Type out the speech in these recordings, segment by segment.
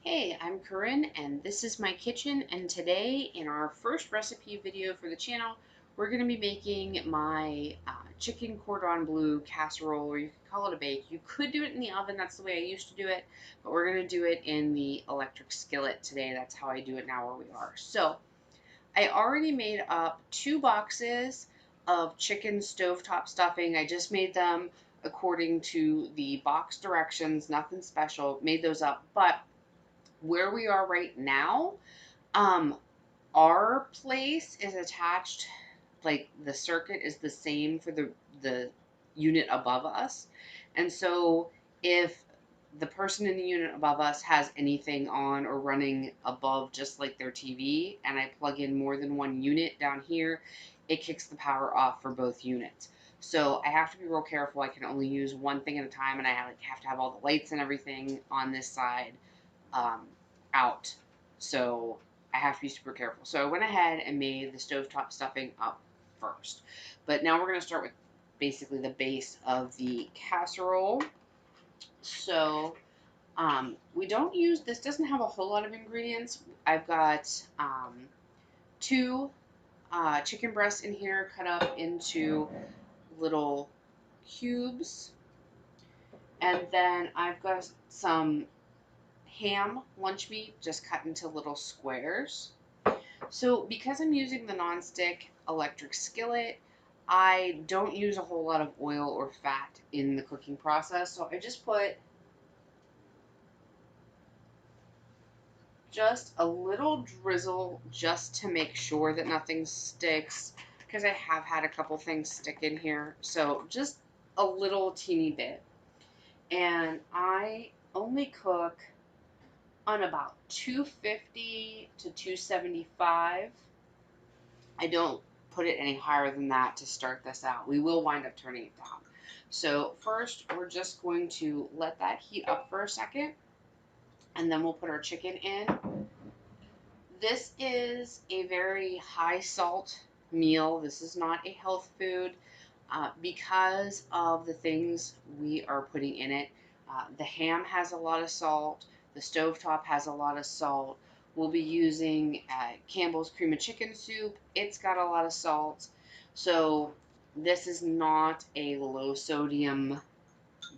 Hey, I'm Corinne and this is my kitchen, and today in our first recipe video for the channel we're going to be making my chicken cordon bleu casserole, or you could call it a bake. You could do it in the oven, that's the way I used to do it, but we're going to do it in the electric skillet today. That's how I do it now where we are. So I already made up 2 boxes of chicken stovetop stuffing. I just made them according to the box directions, nothing special, made those up. But where we are right now, um, our place is attached, like the circuit is the same for the unit above us. And so if the person in the unit above us has anything on or running above just like their TV, and I plug in more than one unit down here, it kicks the power off for both units. So I have to be real careful. I can only use one thing at a time, and I have to have all the lights and everything on this side um, out. So I have to be super careful. So I went ahead and made the stovetop stuffing up first. But now we're going to start with basically the base of the casserole. So we don't use, this doesn't have a whole lot of ingredients. I've got 2 chicken breasts in here cut up into little cubes. And then I've got some ham lunch meat just cut into little squares. So because I'm using the nonstick electric skillet, I don't use a whole lot of oil or fat in the cooking process. So I just put just a little drizzle just to make sure that nothing sticks, because I have had a couple things stick in here. So just a little teeny bit. And I only cook on about 250 to 275. I don't put it any higher than that to start this out. We will wind up turning it down. So first, we're just going to let that heat up for a second, and then we'll put our chicken in. This is a very high salt meal. This is not a health food because of the things we are putting in it. The ham has a lot of salt. The stovetop has a lot of salt. We'll be using Campbell's cream of chicken soup. It's got a lot of salt. So this is not a low sodium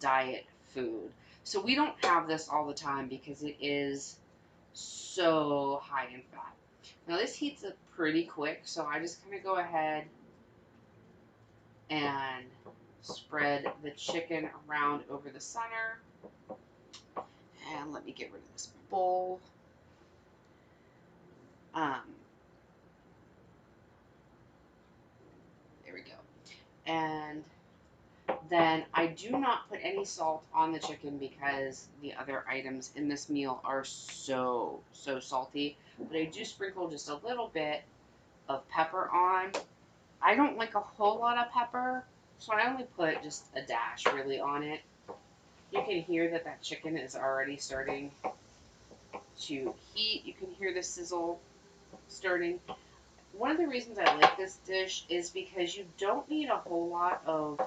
diet food. So we don't have this all the time because it is so high in fat. Now this heats up pretty quick, so I just kind of go ahead and spread the chicken around over the center. And let me get rid of this bowl. There we go. And then I do not put any salt on the chicken because the other items in this meal are so salty. But I do sprinkle just a little bit of pepper on. I don't like a whole lot of pepper, so I only put just a dash really on it. You can hear that that chicken is already starting to heat. You can hear the sizzle starting. One of the reasons I like this dish is because you don't need a whole lot of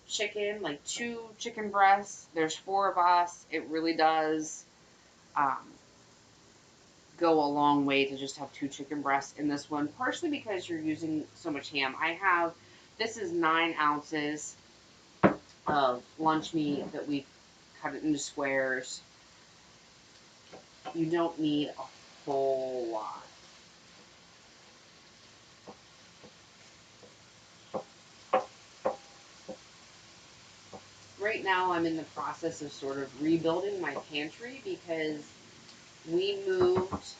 chicken, like 2 chicken breasts. There's 4 of us. It really does um, go a long way to just have 2 chicken breasts in this one, partially because you're using so much ham. This is 9 ounces of lunch meat that we've cut it into squares. You don't need a whole lot. Right now I'm in the process of sort of rebuilding my pantry because we moved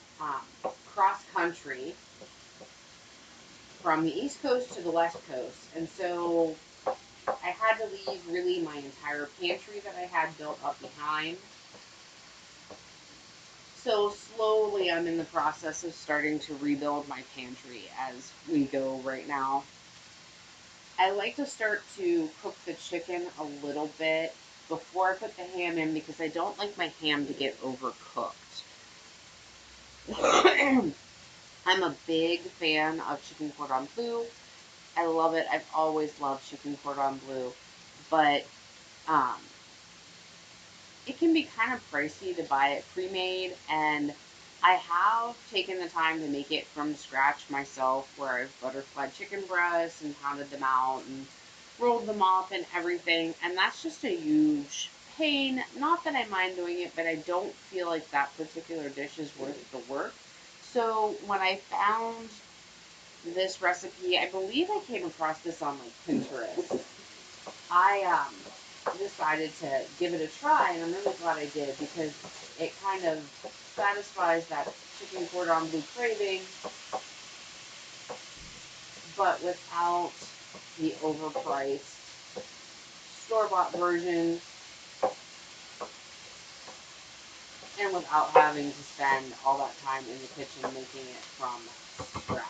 cross country from the East Coast to the West Coast, and so I had to leave really my entire pantry that I had built up behind. So slowly I'm in the process of starting to rebuild my pantry as we go right now. I like to start to cook the chicken a little bit before I put the ham in because I don't like my ham to get overcooked. I'm a big fan of chicken cordon bleu. I love it. I've always loved chicken cordon bleu. But it can be kind of pricey to buy it pre-made, and I have taken the time to make it from scratch myself, where I've butterflied chicken breasts and pounded them out and rolled them up and everything, and that's just a huge pain. Not that I mind doing it, but I don't feel like that particular dish is worth the work. So when I found this recipe, I believe I came across this on like Pinterest. I decided to give it a try, and I'm really glad I did, because it kind of satisfies that chicken cordon bleu craving, but without the overpriced store-bought version, and without having to spend all that time in the kitchen making it from scratch.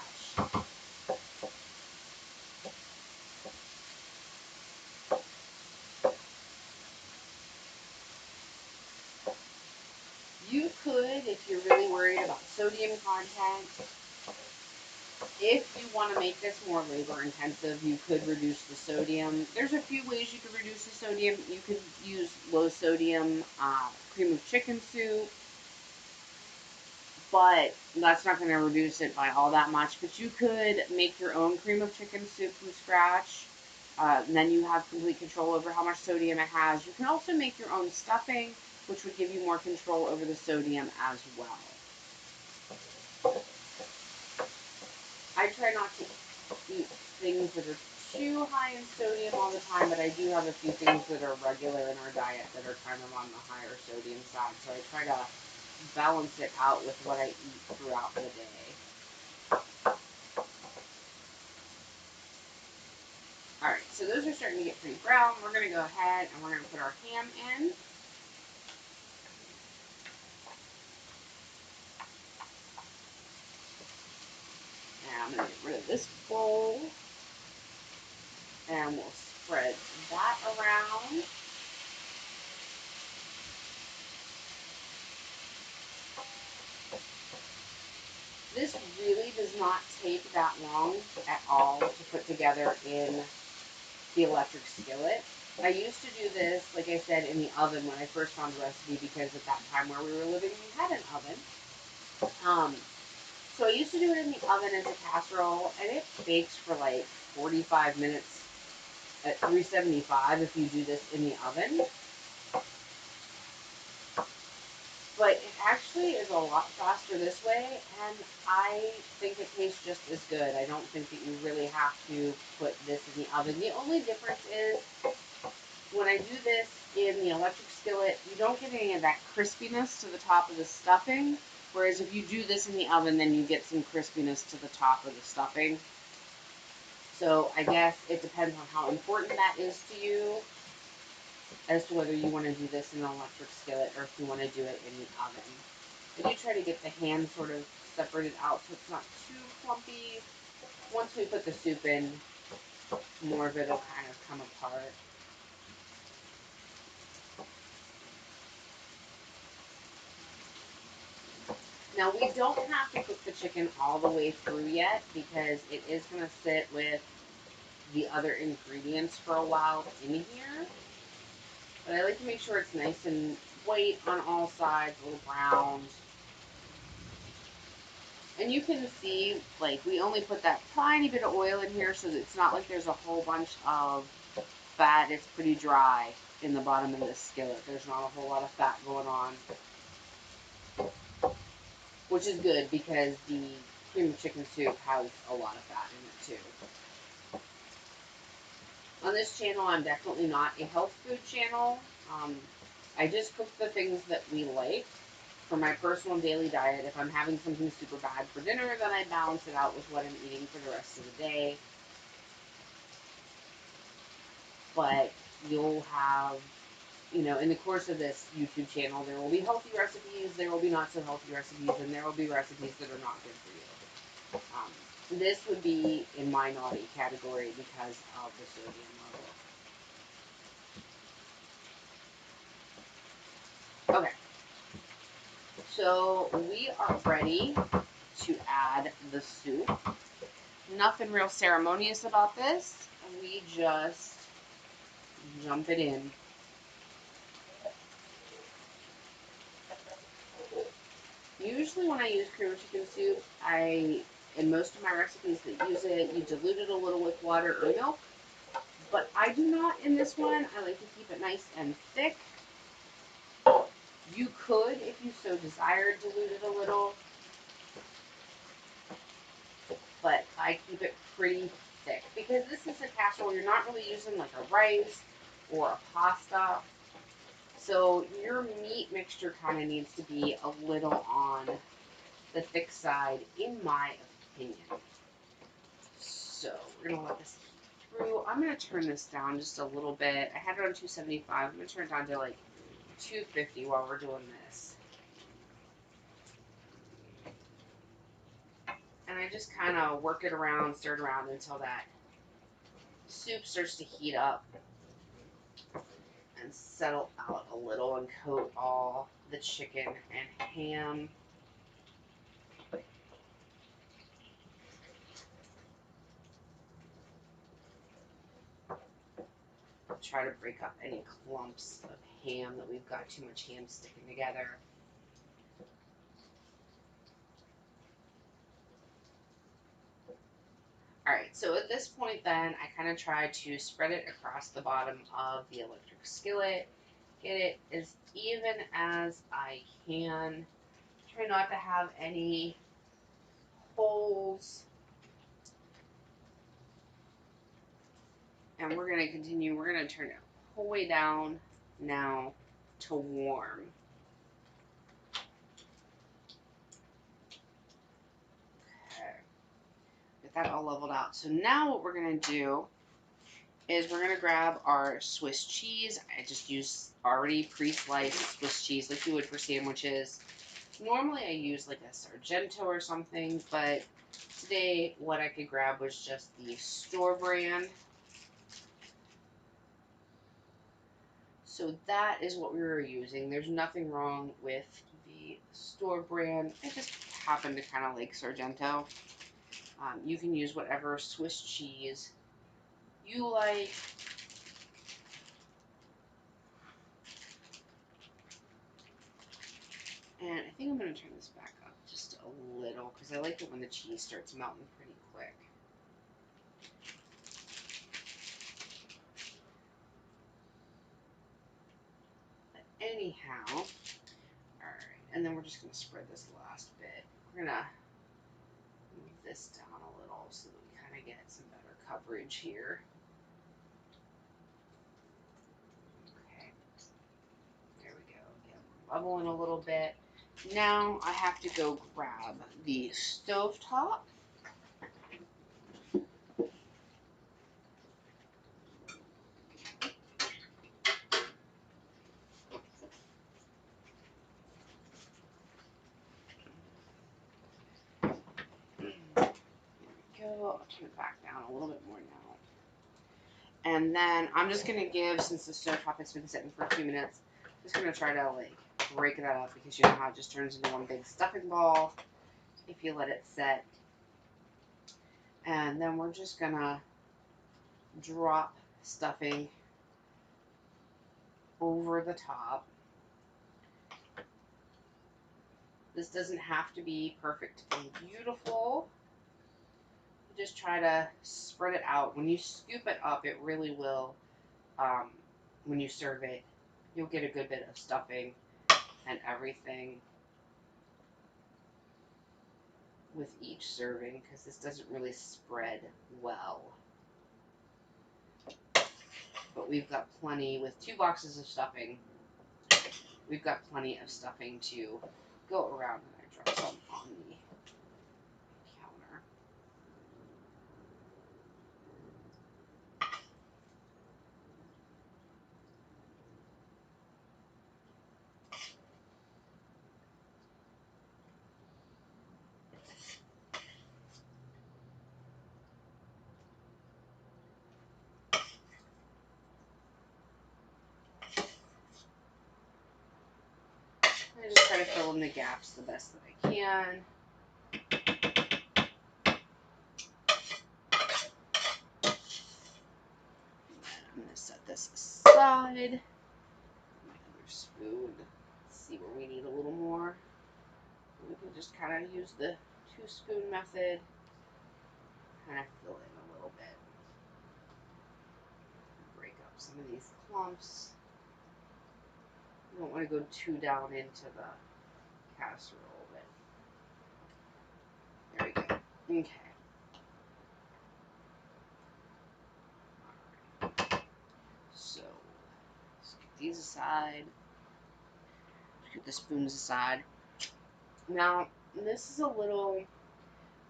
You could, if you're really worried about sodium content, if you want to make this more labor intensive, you could reduce the sodium. There's a few ways you could reduce the sodium. You could use low sodium cream of chicken soup, but that's not going to reduce it by all that much. But you could make your own cream of chicken soup from scratch. And then you have complete control over how much sodium it has. You can also make your own stuffing, which would give you more control over the sodium as well. I try not to eat things that are too high in sodium all the time, but I do have a few things that are regular in our diet that are kind of on the higher sodium side. So I try to balance it out with what I eat throughout the day. Alright, so those are starting to get pretty brown. We're going to go ahead and we're going to put our ham in. And I'm going to get rid of this bowl. And we'll spread that around. This really does not take that long at all to put together in the electric skillet. I used to do this, like I said, in the oven when I first found the recipe, because at that time where we were living, we had an oven. So I used to do it in the oven as a casserole, and it bakes for like 45 minutes at 375 if you do this in the oven. But it actually is a lot faster this way, and I think it tastes just as good. I don't think that you really have to put this in the oven. The only difference is when I do this in the electric skillet, you don't get any of that crispiness to the top of the stuffing, whereas if you do this in the oven, then you get some crispiness to the top of the stuffing. So I guess it depends on how important that is to you as to whether you want to do this in an electric skillet or if you want to do it in the oven. I do try to get the ham sort of separated out so it's not too clumpy. Once we put the soup in, more of it will kind of come apart. Now we don't have to cook the chicken all the way through yet, because it is going to sit with the other ingredients for a while in here. But I like to make sure it's nice and white on all sides, a little browned. And you can see, like, we only put that tiny bit of oil in here, so that it's not like there's a whole bunch of fat. It's pretty dry in the bottom of this skillet. There's not a whole lot of fat going on, which is good because the cream of chicken soup has a lot of fat in it too. On this channel, I'm definitely not a health food channel. I just cook the things that we like for my personal daily diet. If I'm having something super bad for dinner, then I balance it out with what I'm eating for the rest of the day. But you'll have, you know, in the course of this YouTube channel, there will be healthy recipes, there will be not so healthy recipes, and there will be recipes that are not good for you. This would be in my naughty category because of the sodium level. Okay, so we are ready to add the soup. Nothing real ceremonious about this. We just jump it in. usually when I use cream of chicken soup, in most of my recipes that use it, you dilute it a little with water or milk. But I do not in this one. I like to keep it nice and thick. You could, if you so desired, dilute it a little. But I keep it pretty thick because this is a casserole. You're not really using like a rice or a pasta. So your meat mixture kind of needs to be a little on the thick side, in my opinion. So we're going to let this heat through. I'm going to turn this down just a little bit. I had it on 275. I'm going to turn it down to like 250 while we're doing this. And I just kind of work it around, stir it around until that soup starts to heat up and settle out a little and coat all the chicken and ham. Try to break up any clumps of ham that we've got too much ham sticking together. Alright, so at this point then, I kind of try to spread it across the bottom of the electric skillet. Get it as even as I can. Try not to have any holes. And we're going to continue. We're going to turn it whole way down now to warm. Okay. Get that all leveled out. So now what we're going to do is we're going to grab our Swiss cheese. I just use already pre-sliced Swiss cheese like you would for sandwiches. Normally I use like a Sargento or something, but today what I could grab was just the store brand. So that is what we were using. There's nothing wrong with the store brand. I just happen to kind of like Sargento. You can use whatever Swiss cheese you like. And I think I'm going to turn this back up just a little because I like it when the cheese starts melting pretty quick. But anyhow, alright, and then we're just going to spread this last bit. We're going to move this down a little so that we kind of get some better coverage here. Okay, there we go. Yeah, we're bubbling a little bit. Now I have to go grab the stovetop. I'll turn it back down a little bit more now. And then I'm just going to give, since the stovetop has been sitting for 2 minutes, I'm just going to try to like break that up because you know how it just turns into one big stuffing ball if you let it set. And then we're just going to drop stuffing over the top. This doesn't have to be perfect and beautiful. Just try to spread it out. When you scoop it up, it really will, when you serve it, you'll get a good bit of stuffing and everything with each serving because this doesn't really spread well. But we've got plenty, with 2 boxes of stuffing, we've got plenty of stuffing to go around. And I drop some on the counter. I just try to fill in the gaps the best that I can. I'm going to set this aside. My other spoon. Let's see where we need a little more. We can just kind of use the 2-spoon method, kind of fill in a little bit, break up some of these clumps. You don't want to go too down into the casserole, but there we go. Okay. Alright. So, let's get these aside. Get the spoons aside. Now, this is a little...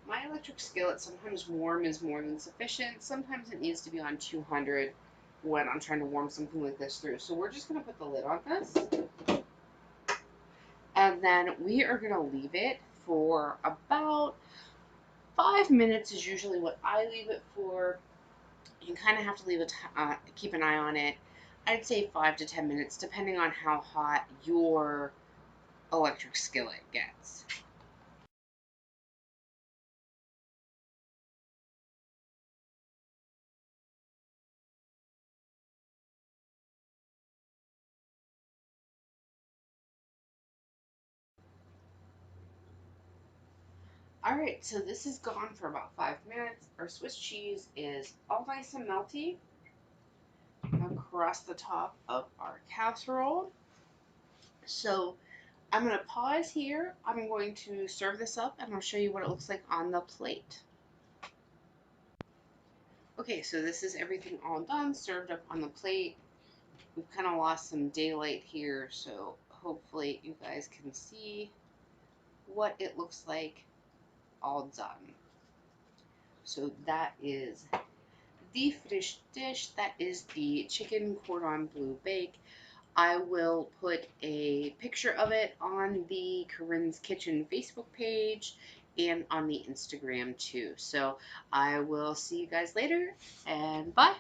My electric skillet, sometimes warm is more than sufficient. Sometimes it needs to be on 200 when I'm trying to warm something like this through. So we're just going to put the lid on this. And then we are going to leave it for about 5 minutes is usually what I leave it for. You kind of have to leave keep an eye on it. I'd say 5 to 10 minutes, depending on how hot your electric skillet gets. Alright, so this is gone for about 5 minutes. Our Swiss cheese is all nice and melty across the top of our casserole. So I'm going to pause here. I'm going to serve this up and I'll show you what it looks like on the plate. Okay, so this is everything all done, served up on the plate. We've kind of lost some daylight here, so hopefully you guys can see what it looks like all done. So that is the finished dish. That is the chicken cordon bleu bake. I will put a picture of it on the Corinne's Kitchen Facebook page and on the Instagram too. So I will see you guys later, and bye.